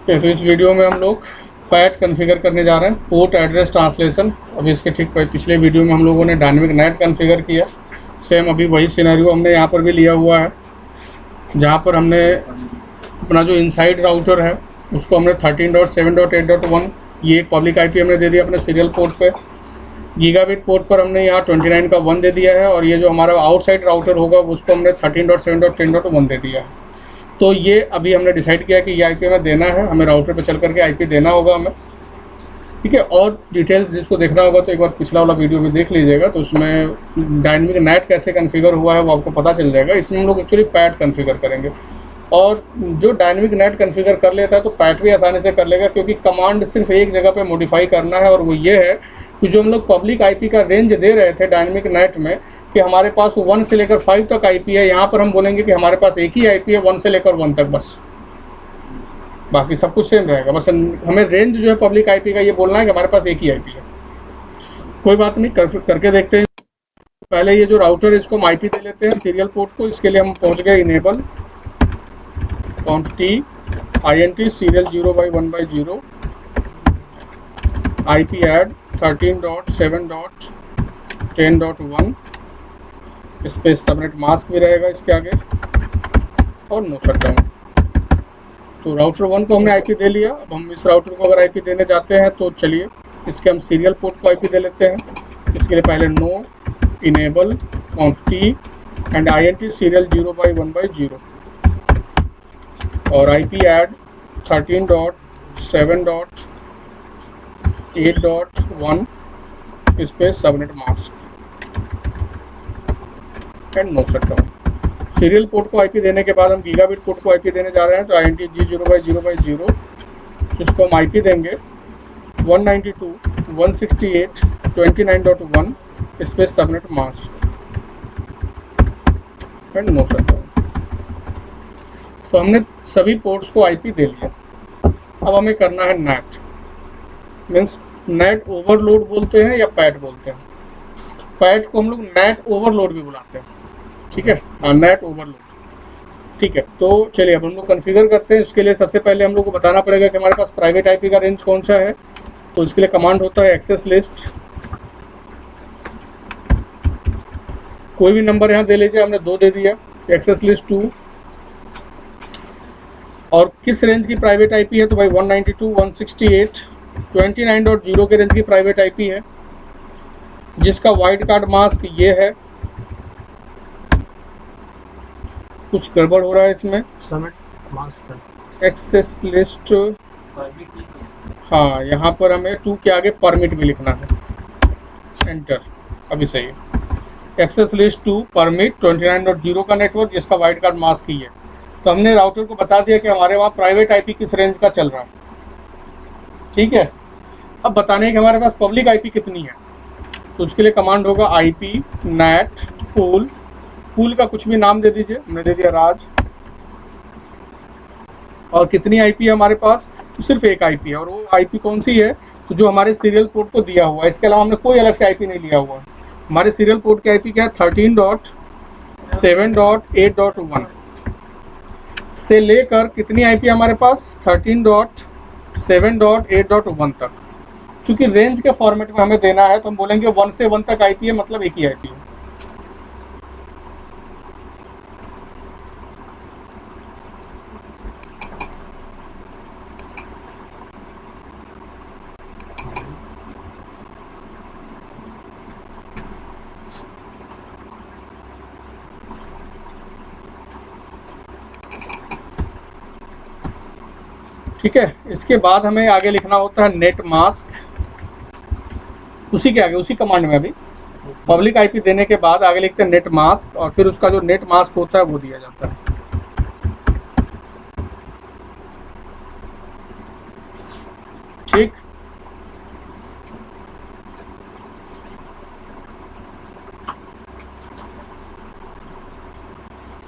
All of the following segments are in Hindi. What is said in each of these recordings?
तो इस वीडियो में हम लोग पैट कॉन्फ़िगर करने जा रहे हैं, पोर्ट एड्रेस ट्रांसलेशन। अभी इसके ठीक पिछले वीडियो में हम लोगों ने डायनेमिक नेट कॉन्फ़िगर किया। सेम अभी वही सिनेरियो हमने यहाँ पर भी लिया हुआ है, जहाँ पर हमने अपना जो इनसाइड राउटर है उसको हमने 13.7.8.1 ये एक पब्लिक आईपी हमने दे दिया अपने सीरियल पोर्ट पे। गीगाबिट पोर्ट पर हमने यहाँ 29 का 1 दे दिया है, और ये जो हमारा आउटसाइड राउटर होगा उसको हमने 13.7.10.1 दे दिया है। तो ये अभी हमने डिसाइड किया कि ये आईपी हमें देना है, हमें राउटर पे चल करके आईपी देना होगा हमें, ठीक है। और डिटेल्स जिसको देखना होगा तो एक बार पिछला वाला वीडियो भी देख लीजिएगा, तो उसमें डायनेमिक नेट कैसे कॉन्फ़िगर हुआ है वो आपको पता चल जाएगा। इसमें हम लोग एक्चुअली पैट कॉन्फ़िगर करेंगे, और जो डायनेमिक नेट कॉन्फ़िगर कर लेता है तो पैट भी आसानी से कर लेगा, क्योंकि कमांड सिर्फ एक जगह पे मॉडिफाई करना है, और वो ये है कि जो हम लोग पब्लिक आईपी का रेंज दे रहे थे डायनेमिक नेट में कि हमारे पास 1 से लेकर 5 तक आईपी है, यहाँ पर हम बोलेंगे कि हमारे पास एक ही आईपी है 1 से लेकर 1 तक, बस बाकी सब कुछ सेम रहेगा। बस हमें रेंज जो है पब्लिक आईपी का ये बोलना है कि हमारे पास एक ही आईपी है। कोई बात नहीं, करके देखते हैं। पहले ये जो राउटर है इसको हम आईपी दे लेते हैं सीरियल पोर्ट को। इसके लिए हम पहुँच गए enable quantity int serial 0/1/0 IP add 13.7.10.1 space subnet mask भी रहेगा इसके आगे, और नो शटडाउन। तो राउटर 1 को हमने आईपी दे लिया। अब हम इस राउटर को अगर आईपी देने जाते हैं तो चलिए इसके हम सीरियल पोर्ट को आईपी दे लेते हैं। इसके लिए पहले no enable quantity and int serial 0/1/0 और IP add 13.7.8.1 space subnet mask and no shutdown. Serial port को आईपी देने के बाद हम गीगाबिट पोर्ट को आईपी देने जा रहे हैं, तो INT G0/0/0 जिसको हम आईपी देंगे 192.168.29.1 space subnet mask and no shutdown. तो हमने सभी पोर्ट्स को आईपी दे लिया। अब हमें करना है नेट, मीन्स नेट ओवरलोड बोलते हैं या पैट बोलते हैं। पैट को हम लोग नेट ओवरलोड भी बुलाते हैं, ठीक है, हाँ नेट ओवरलोड, ठीक है। तो चलिए अब हम लोग कॉन्फ़िगर करते हैं। इसके लिए सबसे पहले हम लोग को बताना पड़ेगा कि हमारे पास प्राइवेट आईपी का रेंज कौन सा है। तो इसके लिए कमांड होता है एक्सेस लिस्ट। कोई भी नंबर यहाँ दे लीजिए, हमने 2 दे दिया, एक्सेस लिस्ट 2। और किस रेंज की प्राइवेट आईपी है, तो भाई 192.168.29.0 के रेंज की प्राइवेट आईपी है, जिसका वाइल्ड कार्ड मास्क ये है। कुछ गड़बड़ हो रहा है इसमें, एक्सेस लिस्ट, हाँ यहाँ पर हमें 2 के आगे परमिट भी लिखना है, एंटर, अभी सही है। एक्सेस लिस्ट 2 परमिट 29.0 का नेटवर्क जिसका वाइल्ड कार्ड मास्क ही है। तो हमने राउटर को बता दिया कि हमारे वहाँ प्राइवेट आईपी किस रेंज का चल रहा है, ठीक है। अब बताने कि हमारे पास पब्लिक आईपी कितनी है, तो उसके लिए कमांड होगा IP NAT पूल। पूल का कुछ भी नाम दे दीजिए, हमने दे दिया राज। और कितनी आईपी है हमारे पास, तो सिर्फ एक आईपी है, और वो आईपी कौन सी है, तो जो हमारे सीरियल पोर्ट को दिया हुआ है। इसके अलावा हमने कोई अलग से आईपी नहीं लिया हुआ है। हमारे सीरियल पोर्ट की आईपी क्या है, 13.7.8.1 से लेकर कितनी आईपी हमारे पास, 13.7.8.1 तक। चूंकि रेंज के फॉर्मेट में हमें देना है तो हम बोलेंगे 1 से 1 तक आईपी है, मतलब एक ही आईपी है। ठीक है, इसके बाद हमें आगे लिखना होता है नेट मास्क। उसी के आगे, उसी कमांड में अभी पब्लिक आईपी देने के बाद आगे लिखते हैं नेट मास्क, और फिर उसका जो नेट मास्क होता है वो दिया जाता है, ठीक।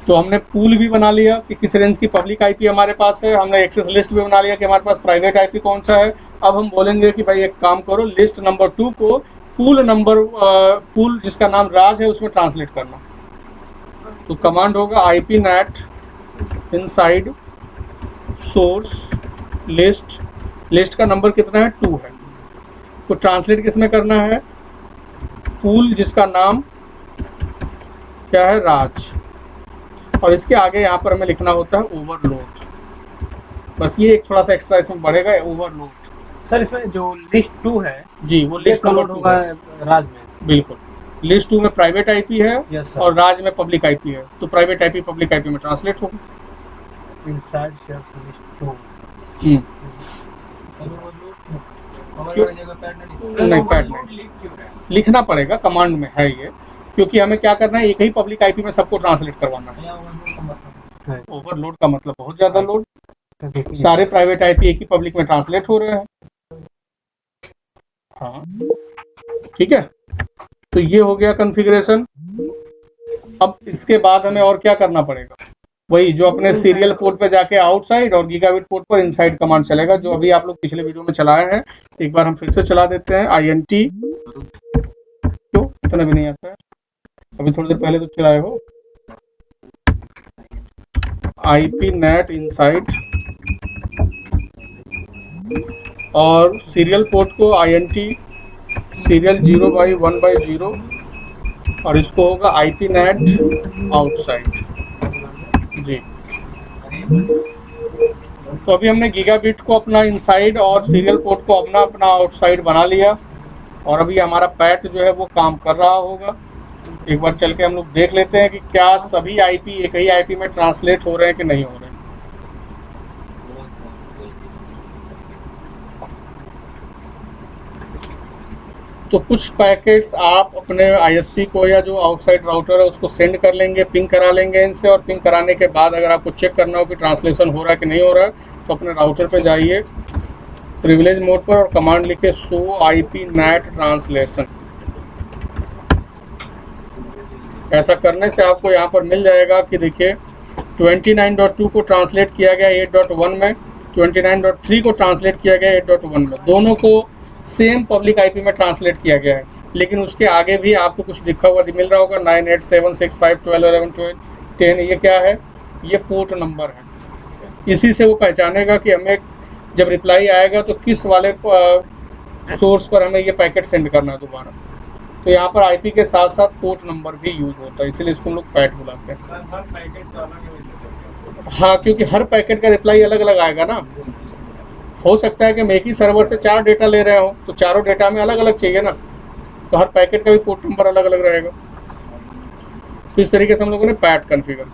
तो हमने पूल भी बना लिया कि किस रेंज की पब्लिक आईपी हमारे पास है। हमने एक्सेस लिस्ट भी बना लिया कि हमारे पास प्राइवेट आईपी कौन सा है। अब हम बोलेंगे कि भाई एक काम करो, लिस्ट नंबर 2 को पूल जिसका नाम राज है उसमें ट्रांसलेट करना। तो कमांड होगा IP NAT inside source list, list का नंबर कितना है 2 है, तो ट्रांसलेट किस में करना है, पूल जिसका नाम क्या है राज, और इसके आगे यहाँ पर हमें लिखना होता है ओवरलोड। बस ये एक थोड़ा सा एक्स्ट्रा इसमें बढ़ेगा, ओवरलोड। सर इसमें जो लिस्ट 2 है जी वो ये लिस्ट नंबर कन्वर्ट 2 होगा है। राज में। बिल्कुल, लिस्ट 2 में प्राइवेट आईपी है यस सर। और राज में पब्लिक आईपी है, तो प्राइवेट आईपी पब्लिक आईपी में ट्रांसलेट होगा। इनसाइड शेयर्स लिस्ट 2 नहीं पैड नहीं लिखना पड़ेगा, कमांड में है ये, क्योंकि हमें क्या करना है एक ही पब्लिक आईपी में सबको ट्रांसलेट करवाना है। ओवरलोड का मतलब बहुत ज़्यादा लोड, सारे प्राइवेट आईपी एक ही पब्लिक में ट्रांसलेट हो रहे हैं। हाँ ठीक है, तो ये हो गया कॉन्फ़िगरेशन। अब इसके बाद हमें और क्या करना पड़ेगा, वही जो अपने सीरियल पोर्ट पे जाके आउटसाइड और गीगाबिट पोर्ट पर इनसाइड कमांड चलेगा, जो अभी आप लोग पिछले वीडियो में चलाए हैं। एक बार हम फिर से चला देते हैं। INT क्यों इतना भी नहीं आता है, अभी थोड़ी देर पहले तो चलाए हो। IP नेट इनसाइड और सीरियल पोर्ट को INT सीरियल 0/1/0 और इसको होगा IP नेट आउटसाइड जी। तो अभी हमने गीगाबिट को अपना इनसाइड और सीरियल पोर्ट को अपना आउटसाइड बना लिया, और अभी हमारा पैट जो है वो काम कर रहा होगा। एक बार चल के हम लोग देख लेते हैं कि क्या सभी आईपी एक ही आईपी में ट्रांसलेट हो रहे हैं कि नहीं हो रहे हैं। तो कुछ पैकेट्स आप अपने ISP को या जो आउटसाइड राउटर है उसको सेंड कर लेंगे, पिंग करा लेंगे इनसे, और पिंग कराने के बाद अगर आपको चेक करना हो कि ट्रांसलेशन हो रहा है कि नहीं हो रहा है, तो अपने राउटर पे जाइए, प्रिविलेज मोड पर, और कमांड लिखे शो IP नेट ट्रांसलेशन। ऐसा करने से आपको यहाँ पर मिल जाएगा कि देखिए 29.2 को ट्रांसलेट किया गया 8.1 में, 29.3 को ट्रांसलेट किया गया 8.1 में, दोनों को सेम पब्लिक आईपी में ट्रांसलेट किया गया है। लेकिन उसके आगे भी आपको कुछ लिखा हुआ मिल रहा होगा 987651211110। ये क्या है, ये पोर्ट नंबर है। इसी से वो पहचानेगा कि हमें जब रिप्लाई आएगा तो किस वाले सोर्स पर हमें ये पैकेट सेंड करना है दोबारा। तो यहाँ पर आईपी के साथ साथ पोर्ट नंबर भी यूज होता है, इसीलिए इसको हम लोग पैट बुलाते हैं। हाँ, क्योंकि हर पैकेट का रिप्लाई अलग अलग आएगा ना। हो सकता है कि मैं एक ही सर्वर से 4 डेटा ले रहे हो, तो चारों डेटा में अलग अलग चाहिए ना, तो हर पैकेट का भी पोर्ट नंबर अलग अलग रहेगा। तो इस तरीके से हम लोगों ने पैट कॉन्फ़िगर किया।